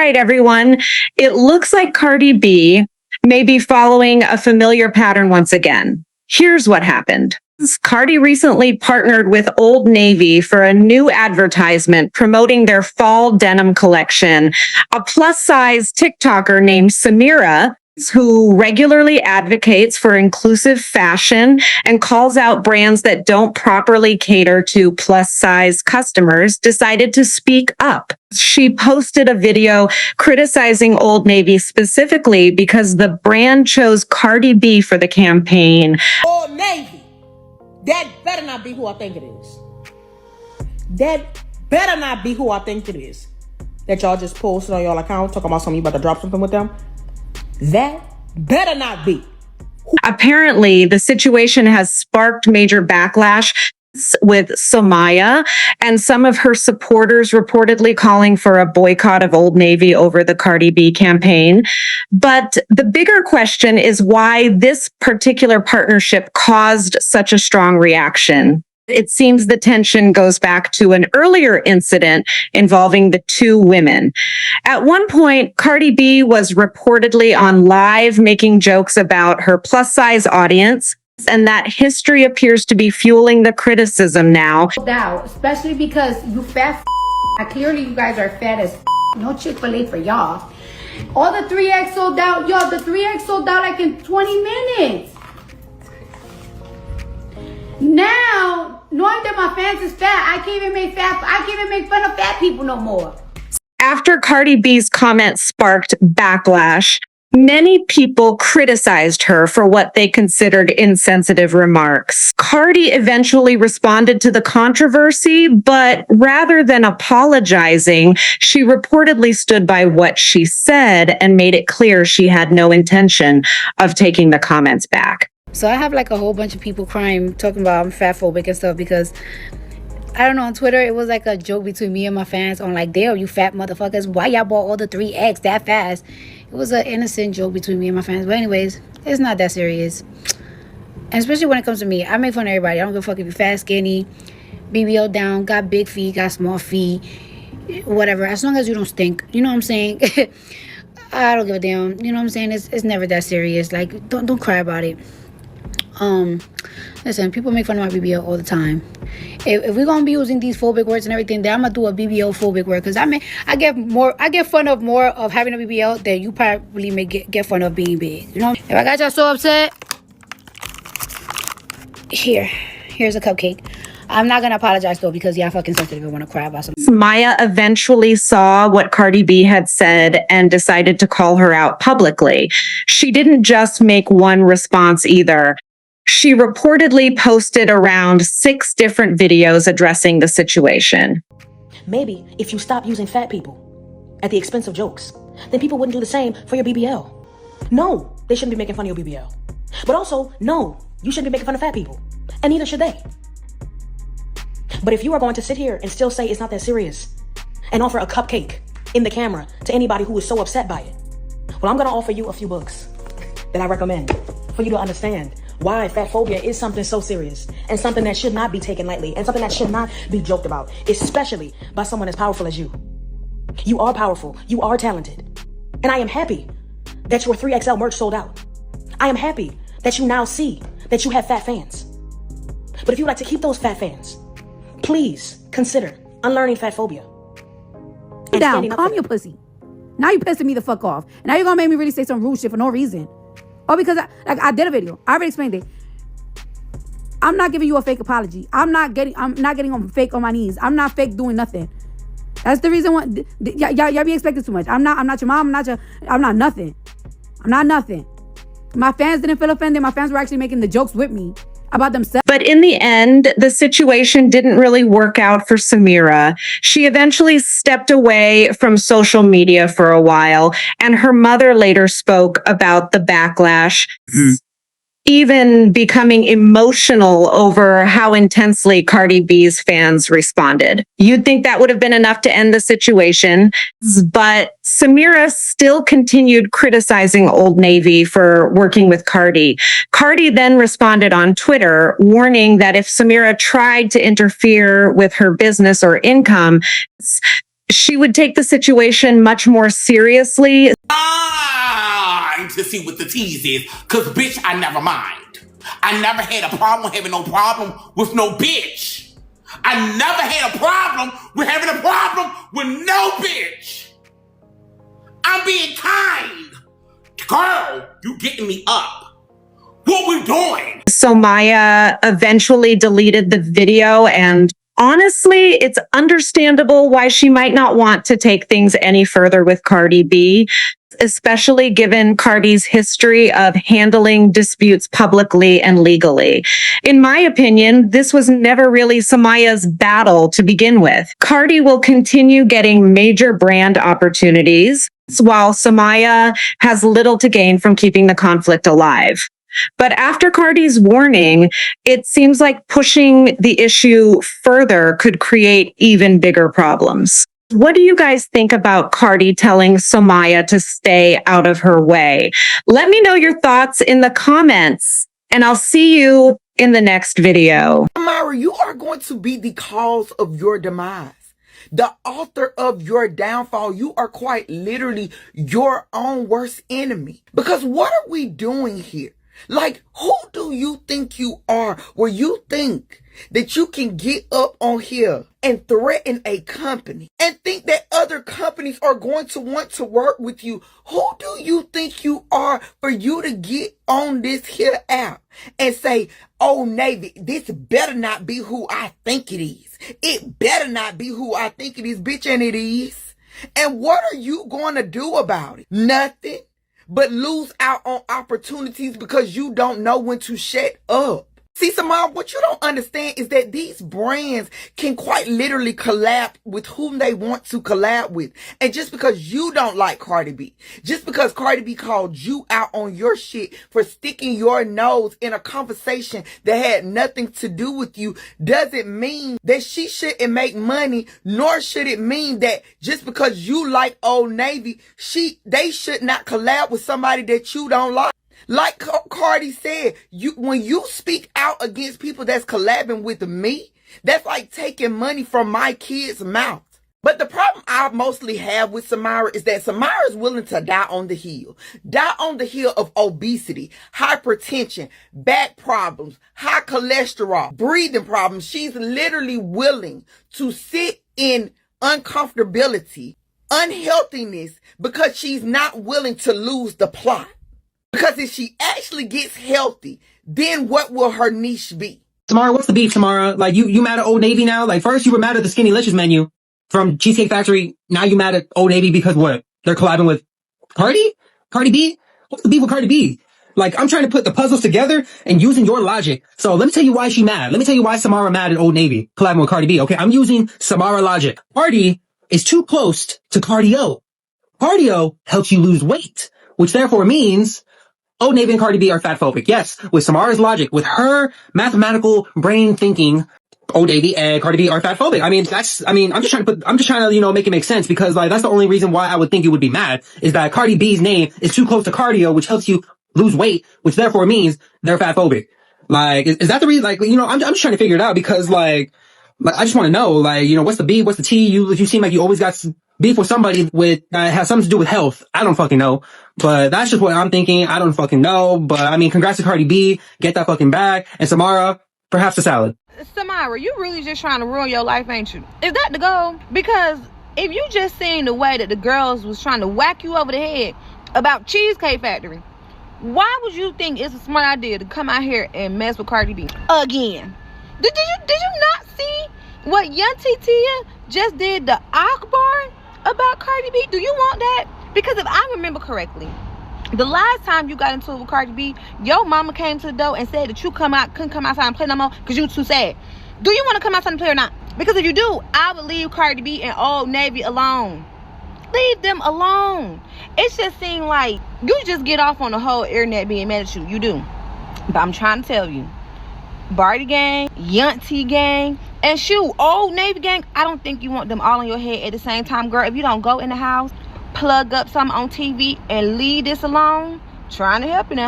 right, everyone. It looks like Cardi B may be following a familiar pattern once again. Here's what happened. Cardi recently partnered with Old Navy for a new advertisement promoting their fall denim collection. A plus-size TikToker named Samyra, who regularly advocates for inclusive fashion and calls out brands that don't properly cater to plus-size customers, decided to speak up. She posted a video criticizing Old Navy specifically because the brand chose Cardi B for the campaign. Old Navy, that better not be who I think it is. That better not be who I think it is. That y'all just posted on y'all account talking about something, you about to drop something with them. That better not be. Apparently, the situation has sparked major backlash with Samyra and some of her supporters reportedly calling for a boycott of Old Navy over the Cardi B campaign. But the bigger question is why this particular partnership caused such a strong reaction. It seems the tension goes back to an earlier incident involving the two women. At one point, Cardi B was reportedly on live making jokes about her plus-size audience, and that history appears to be fueling the criticism now. Doubt, especially because you fat clearly you guys are fat as no Chick-fil-A for y'all. All the 3X sold out. Y'all, the 3X sold out like in 20 minutes. Now, knowing that my fans is fat, I can't even make fun of fat people no more. After Cardi B's comments sparked backlash, many people criticized her for what they considered insensitive remarks. Cardi eventually responded to the controversy, but rather than apologizing, she reportedly stood by what she said and made it clear she had no intention of taking the comments back. So I have like a whole bunch of people crying, talking about I'm fat phobic and stuff because, I don't know, on Twitter, it was like a joke between me and my fans on like, damn, you fat motherfuckers, why y'all bought all the 3X that fast? It was an innocent joke between me and my fans. But anyways, it's not that serious. And especially when it comes to me, I make fun of everybody. I don't give a fuck if you're fat, skinny, BBL down, got big feet, got small feet, whatever. As long as you don't stink. You know what I'm saying? I don't give a damn. You know what I'm saying? It's never that serious. Like, don't cry about it. Listen, people make fun of my BBL all the time. If we're gonna be using these phobic words and everything, then I'm gonna do a BBL phobic word, because I get fun of more of having a BBL than you probably may get fun of being big. You know, if I got y'all so upset, here's a cupcake. I'm not gonna apologize though, because y'all fucking sensitive and want to cry about something. Maya eventually saw what Cardi B had said and decided to call her out publicly. She didn't just make one response either. She reportedly posted around 6 different videos addressing the situation. Maybe if you stop using fat people at the expense of jokes, then people wouldn't do the same for your BBL. No, they shouldn't be making fun of your BBL. But also, no, you shouldn't be making fun of fat people. And neither should they. But if you are going to sit here and still say it's not that serious and offer a cupcake in the camera to anybody who is so upset by it, well, I'm going to offer you a few books that I recommend for you to understand why fat phobia is something so serious and something that should not be taken lightly and something that should not be joked about, especially by someone as powerful as you. You are powerful. You are talented. And I am happy that your 3XL merch sold out. I am happy that you now see that you have fat fans. But if you would like to keep those fat fans, please consider unlearning fat phobia. Down, calm your pussy. Now you pissing me the fuck off. And now you're gonna make me really say some rude shit for no reason. Oh, because I did a video. I already explained it. I'm not giving you a fake apology. I'm not getting on fake on my knees. I'm not fake doing nothing. That's the reason why y'all be expecting too much. I'm not your mom. I'm not nothing. I'm not nothing. My fans didn't feel offended. My fans were actually making the jokes with me about themselves. But in the end, the situation didn't really work out for Samyra. She eventually stepped away from social media for a while, and her mother later spoke about the backlash. even becoming emotional over how intensely Cardi B's fans responded. You'd think that would have been enough to end the situation, but Samyra still continued criticizing Old Navy for working with Cardi. Cardi then responded on Twitter, warning that if Samyra tried to interfere with her business or income, she would take the situation much more seriously. To see what the tease is, cause bitch, I never mind. I never had a problem having no problem with no bitch. I never had a problem with having a problem with no bitch. I'm being kind. Girl, you getting me up. What we doing? Samyra eventually deleted the video, and honestly, it's understandable why she might not want to take things any further with Cardi B, especially given Cardi's history of handling disputes publicly and legally. In my opinion, this was never really Samyra's battle to begin with. Cardi will continue getting major brand opportunities, while Samyra has little to gain from keeping the conflict alive. But after Cardi's warning, it seems like pushing the issue further could create even bigger problems. What do you guys think about Cardi telling Samyra to stay out of her way? Let me know your thoughts in the comments, and I'll see you in the next video. Samyra, you are going to be the cause of your demise. The author of your downfall. You are quite literally your own worst enemy. Because what are we doing here? Like, who do you think you are where you think that you can get up on here and threaten a company and think that other companies are going to want to work with you? Who do you think you are for you to get on this here app and say, Old Navy, this better not be who I think it is. It better not be who I think it is, bitch, and it is. And what are you going to do about it? Nothing. But lose out on opportunities because you don't know when to shut up. See, Samyra, what you don't understand is that these brands can quite literally collab with whom they want to collab with. And just because you don't like Cardi B, just because Cardi B called you out on your shit for sticking your nose in a conversation that had nothing to do with you, doesn't mean that she shouldn't make money, nor should it mean that just because you like Old Navy, they should not collab with somebody that you don't like. Like Cardi said, when you speak out against people that's collabing with me, that's like taking money from my kids' mouth. But the problem I mostly have with Samyra is that Samyra is willing to die on the hill. Die on the hill of obesity, hypertension, back problems, high cholesterol, breathing problems. She's literally willing to sit in uncomfortability, unhealthiness, because she's not willing to lose the plot. Because if she actually gets healthy, then what will her niche be? Samyra, what's the beef, Samyra? Like, you mad at Old Navy now? Like, first you were mad at the Skinny Licious menu from Cheesecake Factory. Now you mad at Old Navy because what? They're collabing with Cardi? Cardi B? What's the beef with Cardi B? Like, I'm trying to put the puzzles together and using your logic. So let me tell you why she mad. Let me tell you why Samyra mad at Old Navy collabing with Cardi B. Okay, I'm using Samyra logic. Cardi is too close to cardio. Cardio helps you lose weight, which therefore means Old Navy and Cardi B are fat phobic. Yes, with Samyra's logic, with her mathematical brain thinking, Old Navy and Cardi B are fat phobic. I'm just trying to, make it make sense, because like, that's the only reason why I would think you would be mad, is that Cardi B's name is too close to cardio, which helps you lose weight, which therefore means they're fat phobic. Like, is that the reason? Like, I'm just trying to figure it out, because like I just want to know, like, what's the B, what's the T? You seem like you always got beef with somebody with has something to do with health. I don't fucking know, but that's just what I'm thinking. I don't fucking know, but I mean, congrats to Cardi B, get that fucking bag, and Samyra, perhaps a salad. Samyra, you really just trying to ruin your life, ain't you? Is that the goal? Because if you just seen the way that the girls was trying to whack you over the head about Cheesecake Factory, why would you think it's a smart idea to come out here and mess with Cardi B again? Did you not see what Young Tia just did the Akbar about Cardi B? Do you want that? Because if I remember correctly, the last time you got into it with Cardi B, your mama came to the door and said that you couldn't come outside and play no more because you too sad. Do you want to come outside and play or not? Because if you do, I would leave Cardi B and Old Navy alone. Leave them alone. It just seems like you just get off on the whole internet being mad at you. You do. But I'm trying to tell you, Barty gang, Yunty gang, and shoot, Old Navy gang, I don't think you want them all on your head at the same time, girl. If you don't go in the house, plug up something on TV, and leave this alone, trying to help you now.